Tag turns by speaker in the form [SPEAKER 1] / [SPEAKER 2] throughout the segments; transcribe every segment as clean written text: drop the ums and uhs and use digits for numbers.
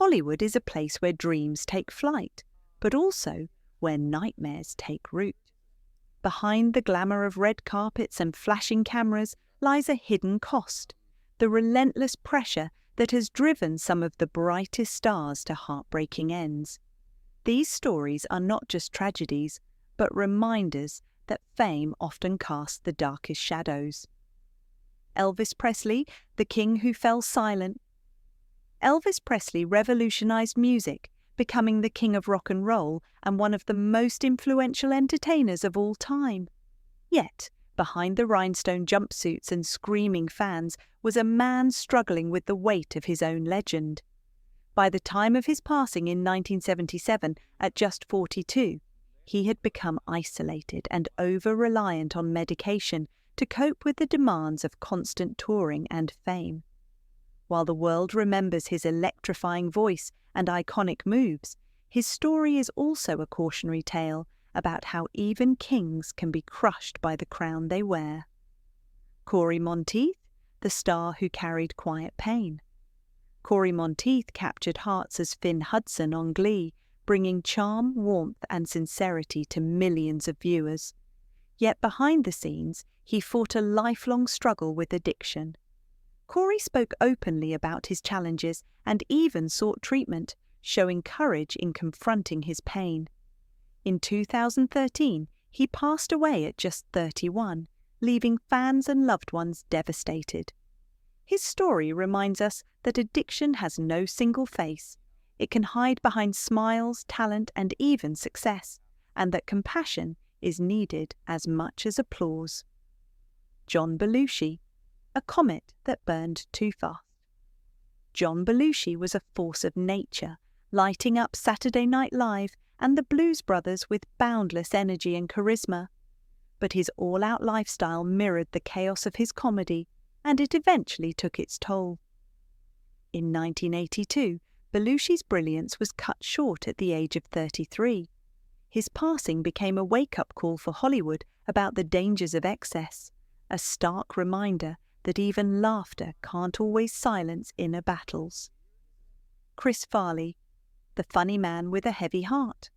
[SPEAKER 1] Hollywood is a place where dreams take flight, but also where nightmares take root. Behind the glamour of red carpets and flashing cameras lies a hidden cost, the relentless pressure that has driven some of the brightest stars to heartbreaking ends. These stories are not just tragedies, but reminders that fame often casts the darkest shadows. Elvis Presley, the king who fell silent. Elvis Presley revolutionized music, becoming the king of rock and roll and one of the most influential entertainers of all time. Yet, behind the rhinestone jumpsuits and screaming fans was a man struggling with the weight of his own legend. By the time of his passing in 1977, at just 42, he had become isolated and over-reliant on medication to cope with the demands of constant touring and fame. While the world remembers his electrifying voice and iconic moves, his story is also a cautionary tale about how even kings can be crushed by the crown they wear. Corey Monteith, the star who carried quiet pain. Corey Monteith captured hearts as Finn Hudson on Glee, bringing charm, warmth and sincerity to millions of viewers. Yet behind the scenes, he fought a lifelong struggle with addiction. Corey spoke openly about his challenges and even sought treatment, showing courage in confronting his pain. In 2013, he passed away at just 31, leaving fans and loved ones devastated. His story reminds us that addiction has no single face. It can hide behind smiles, talent, and even success, and that compassion is needed as much as applause. John Belushi, a comet that burned too fast. John Belushi was a force of nature, lighting up Saturday Night Live and the Blues Brothers with boundless energy and charisma. But his all-out lifestyle mirrored the chaos of his comedy, and it eventually took its toll. In 1982, Belushi's brilliance was cut short at the age of 33. His passing became a wake-up call for Hollywood about the dangers of excess, a stark reminder that even laughter can't always silence inner battles. Chris Farley, the funny man with a heavy heart.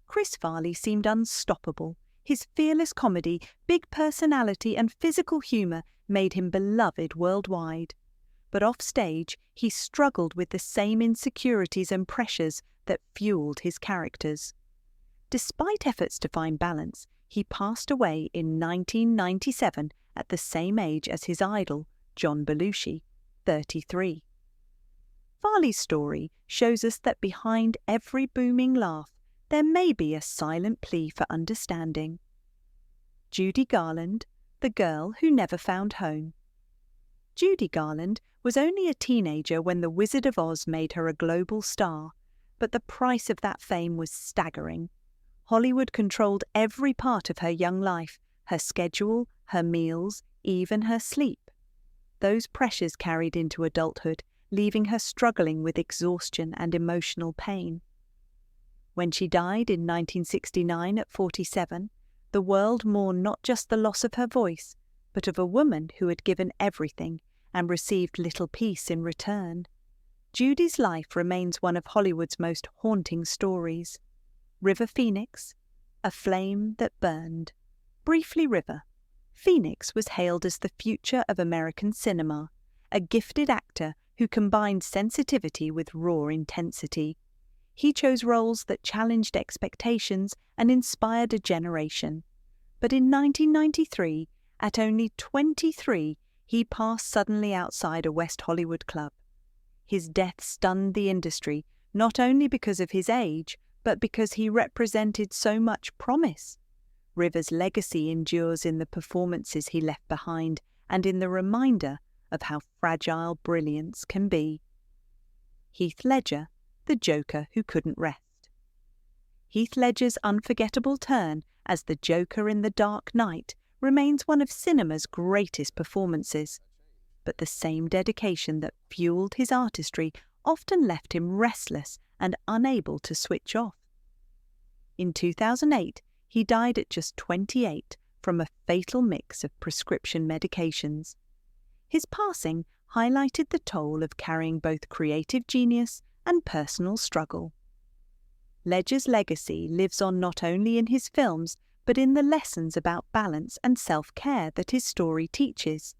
[SPEAKER 1] Chris Farley seemed unstoppable. His fearless comedy, big personality and physical humor made him beloved worldwide. But offstage, he struggled with the same insecurities and pressures that fueled his characters. Despite efforts to find balance, he passed away in 1997 at the same age as his idol, John Belushi, 33. Farley's story shows us that behind every booming laugh, there may be a silent plea for understanding. Judy Garland, the girl who never found home. Judy Garland was only a teenager when The Wizard of Oz made her a global star, but the price of that fame was staggering. Hollywood controlled every part of her young life, her schedule, her meals, even her sleep. Those pressures carried into adulthood, leaving her struggling with exhaustion and emotional pain. When she died in 1969 at 47, the world mourned not just the loss of her voice, but of a woman who had given everything and received little peace in return. Judy's life remains one of Hollywood's most haunting stories. River Phoenix, a flame that burned. Briefly, River. Phoenix was hailed as the future of American cinema, a gifted actor who combined sensitivity with raw intensity. He chose roles that challenged expectations and inspired a generation. But in 1993, at only 23, he passed suddenly outside a West Hollywood club. His death stunned the industry, not only because of his age, but because he represented so much promise. River's legacy endures in the performances he left behind and in the reminder of how fragile brilliance can be. Heath Ledger, the Joker who couldn't rest. Heath Ledger's unforgettable turn as the Joker in The Dark Knight remains one of cinema's greatest performances. But the same dedication that fueled his artistry often left him restless and unable to switch off. In 2008, he died at just 28 from a fatal mix of prescription medications. His passing highlighted the toll of carrying both creative genius and personal struggle. Ledger's legacy lives on not only in his films, but in the lessons about balance and self-care that his story teaches.